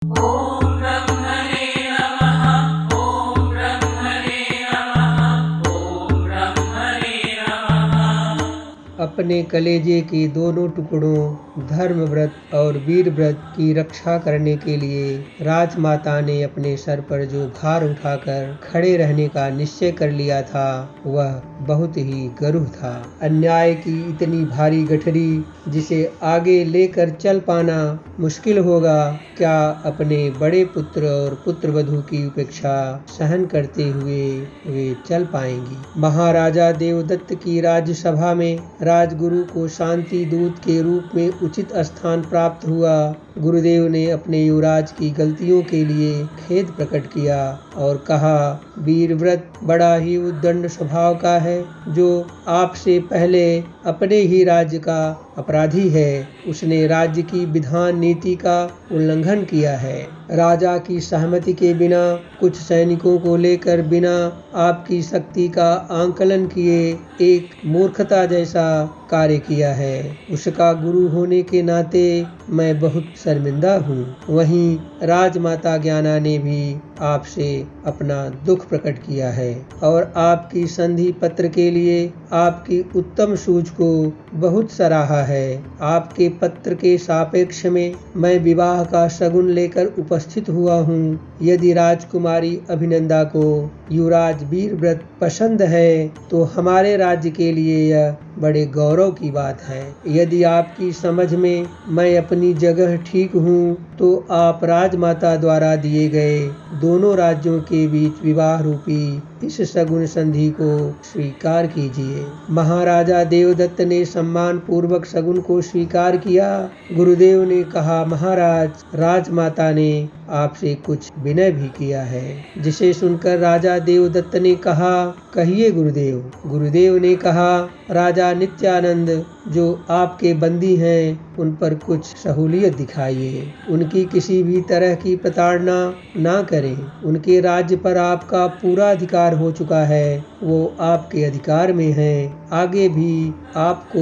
ओम ब्रह्मणे नमः। ओम ब्रह्मणे नमः। ओम ब्रह्मणे नमः। अपने कलेजे के दोनों टुकड़ों धर्म व्रत और वीर व्रत की रक्षा करने के लिए राजमाता ने अपने सर पर जो भार उठाकर खड़े रहने का निश्चय कर लिया था वह बहुत ही गरुह था। अन्याय की इतनी भारी गठरी जिसे आगे लेकर चल पाना मुश्किल होगा, क्या अपने बड़े पुत्र और पुत्रवधू की उपेक्षा सहन करते हुए वे चल पाएंगी। महाराजा देवदत्त की राज्यसभा में राजगुरु को शांति दूत के रूप में उचित स्थान प्राप्त हुआ। गुरुदेव ने अपने युवराज की गलतियों के लिए खेद प्रकट किया और कहा, वीरव्रत बड़ा ही उद्दंड स्वभाव का है, जो आपसे पहले अपने ही राज्य का अपराधी है। उसने राज्य की विधान नीति का उल्लंघन किया है। राजा की सहमति के बिना कुछ सैनिकों को लेकर बिना आपकी शक्ति का आंकलन किए एक मूर्खता जैसा कार्य किया है। उसका गुरु होने के नाते मैं बहुत शर्मिंदा हूँ। वहीं राजमाता ज्ञाना ने भी आपसे अपना दुख प्रकट किया है और आपकी संधि पत्र के लिए आपकी उत्तम सूझ को बहुत सराहा है। आपके पत्र के सापेक्ष में मैं विवाह का शगुन लेकर उपस्थित हुआ हूँ। यदि राजकुमारी अभिनंदा को युवराज वीरव्रत पसंद है तो हमारे राज्य के लिए यह बड़े गौरव की बात है। यदि आपकी समझ में मैं अपनी जगह ठीक हूँ तो आप राजमाता द्वारा दिए गए दोनों राज्यों के बीच विवाह रूपी इस शगुन संधि को स्वीकार कीजिए। महाराजा देवदत्त ने सम्मान पूर्वक शगुन को स्वीकार किया। गुरुदेव ने कहा, महाराज, राजमाता ने आपसे कुछ विनय भी किया है। जिसे सुनकर राजा देवदत्त ने कहा, कहिए गुरुदेव। गुरुदेव ने कहा, राजा नित्यानंद जो आपके बंदी हैं उन पर कुछ सहूलियत दिखाइए। उनकी किसी भी तरह की प्रताड़ना ना करें। उनके राज्य पर आपका पूरा अधिकार हो चुका है, वो आपके अधिकार में हैं। आगे भी आपको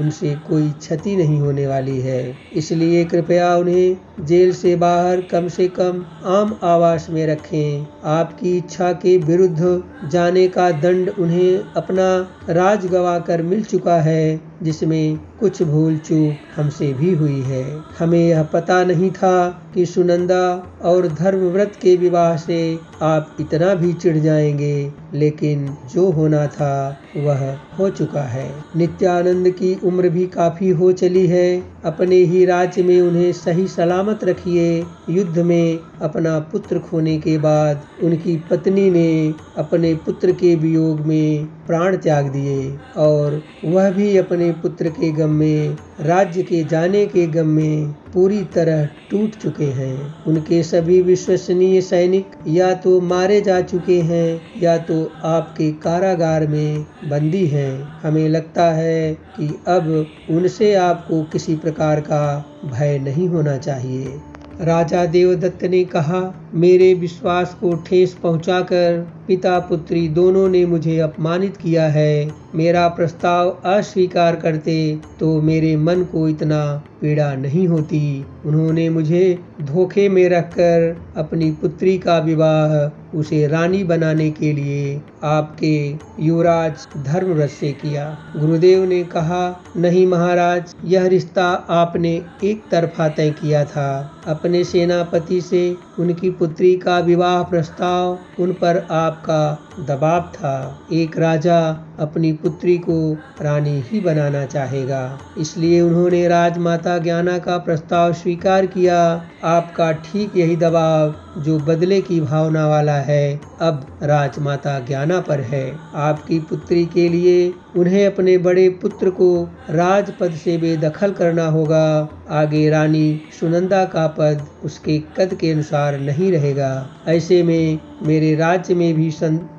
उनसे कोई क्षति नहीं होने वाली है, इसलिए कृपया उन्हें जेल से बाहर कम से कम आम आवास में रखें। आपकी इच्छा के विरुद्ध जाने का दंड उन्हें अपना राज गंवाकर मिल चुका है, जिसमें कुछ भूल चूक हमसे भी हुई है। हमें यह पता नहीं था कि सुनंदा और धर्मव्रत के विवाह से आप इतना भी चिढ़ जाएंगे, लेकिन जो होना था वह हो चुका है। नित्यानंद की उम्र भी काफी हो चली है। अपने ही राज्य में उन्हें सही सलामत रखिए। युद्ध में अपना पुत्र खोने के बाद उनकी पत्नी ने अपने पुत्र के वियोग में प्राण त्याग दिए और वह भी अपने पुत्र के गम में, राज्य के जाने के गम में पूरी तरह टूट चुके हैं। उनके सभी विश्वसनीय सैनिक या तो मारे जा चुके हैं या तो आपके कारागार में बंदी हैं। हमें लगता है कि अब उनसे आपको किसी प्रकार का भय नहीं होना चाहिए। राजा देवदत्त ने कहा, मेरे विश्वास को ठेस पहुंचाकर पिता पुत्री दोनों ने मुझे अपमानित किया है। मेरा प्रस्ताव अस्वीकार करते तो मेरे मन को इतना पीड़ा नहीं होती। उन्होंने मुझे धोखे में रखकर अपनी पुत्री का विवाह उसे रानी बनाने के लिए आपके युवराज धर्मव्रत से किया। गुरुदेव ने कहा, नहीं महाराज, यह रिश्ता आपने एक तरफा तय किया था। अपने सेनापति से उनकी पुत्री का विवाह प्रस्ताव, उन पर आपका दबाव था। एक राजा अपनी पुत्री को रानी ही बनाना चाहेगा, इसलिए उन्होंने राजमाता ज्ञाना का प्रस्ताव स्वीकार किया। आपका ठीक यही दबाव जो बदले की भावना वाला है अब राजमाता ज्ञाना पर है। आपकी पुत्री के लिए उन्हें अपने बड़े पुत्र को राजपद से बेदखल करना होगा। आगे रानी सुनंदा का पद उसके कद के अनुसार नहीं रहेगा। ऐसे में मेरे राज्य में भी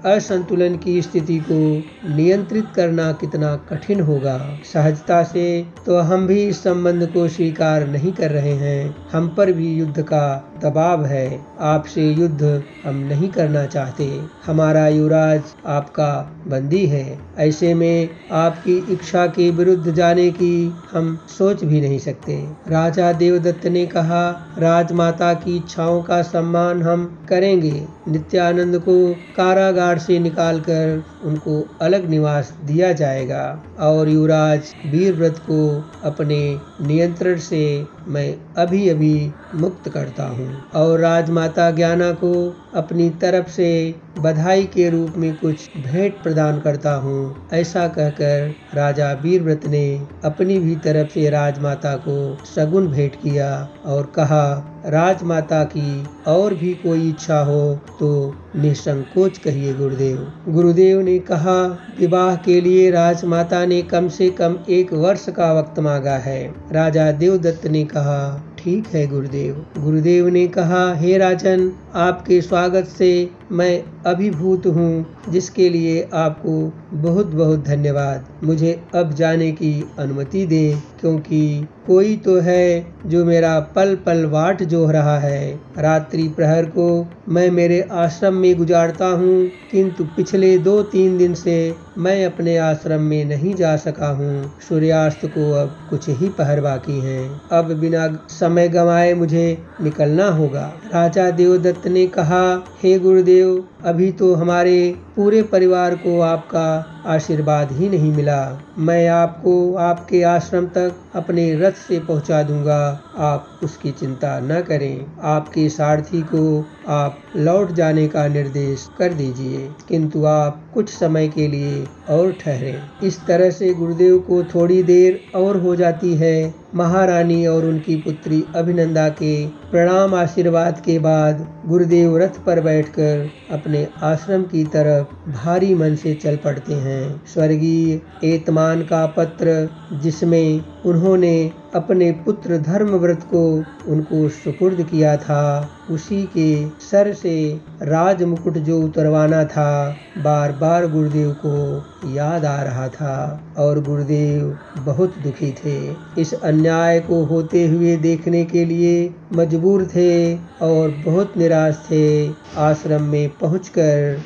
असंतुलन की स्थिति को नियंत्रित करना कितना कठिन होगा। सहजता से तो हम भी इस संबंध को स्वीकार नहीं कर रहे हैं। हम पर भी युद्ध का दबाव है। आपसे युद्ध हम नहीं करना चाहते। हमारा युवराज आपका बंदी है। ऐसे में आपकी इच्छा के विरुद्ध जाने की हम सोच भी नहीं सकते। राजा देवदत्त ने कहा, राजमाता की इच्छाओं का सम्मान हम करेंगे। नित्यानंद को कारागार से निकालकर उनको अलग निवास दिया जाएगा और युवराज वीरव्रत को अपने नियंत्रण से मैं अभी अभी मुक्त करता हूँ और राजमाता ज्ञाना को अपनी तरफ से बधाई के रूप में कुछ भेंट प्रदान करता हूँ। ऐसा कहकर राजा वीरव्रत ने अपनी भी तरफ से राजमाता को सगुन भेंट किया और कहा, राजमाता की और भी कोई इच्छा हो तो निसंकोच कहिए गुरुदेव। गुरुदेव ने कहा, विवाह के लिए राजमाता ने कम से कम 1 वर्ष का वक्त मांगा है। राजा देवदत्त ने कहा, ठीक है गुरुदेव। गुरुदेव ने कहा, हे राजन, आपके स्वागत से मैं अभिभूत हूँ, जिसके लिए आपको बहुत बहुत धन्यवाद। मुझे अब जाने की अनुमति दें, क्योंकि कोई तो है जो मेरा पल पल वाट जोह रहा है। रात्रि प्रहर को मैं मेरे आश्रम में गुजारता हूँ, किंतु पिछले 2-3 दिन से मैं अपने आश्रम में नहीं जा सका हूँ। सूर्यास्त को अब कुछ ही पहर बाकी हैं। अब बिना समय गंवाए मुझे निकलना होगा। राजा देवदत्त ने कहा, हे गुरुदेव, अभी तो हमारे पूरे परिवार को आपका आशीर्वाद ही नहीं मिला। मैं आपको आपके आश्रम तक अपने रथ से पहुंचा दूंगा। आप उसकी चिंता न करें। आपके सारथी को आप लौट जाने का निर्देश कर दीजिए, किंतु आप कुछ समय के लिए और ठहरें। इस तरह से गुरुदेव को थोड़ी देर और हो जाती है। महारानी और उनकी पुत्री अभिनंदा के प्रणाम आशीर्वाद के बाद गुरुदेव रथ पर बैठकर अपने आश्रम की तरफ भारी मन से चल पड़ते हैं। स्वर्गीय एतमान का पत्र, जिसमें उन्होंने अपने पुत्र धर्मव्रत को उनको सुपुर्द किया था, उसी के सर से राज मुकुट जो उतरवाना था, बार बार गुरुदेव को याद आ रहा था और गुरुदेव बहुत दुखी थे। इस अन्याय को होते हुए देखने के लिए मजबूर थे और बहुत निराश थे। आश्रम में पहुंचकर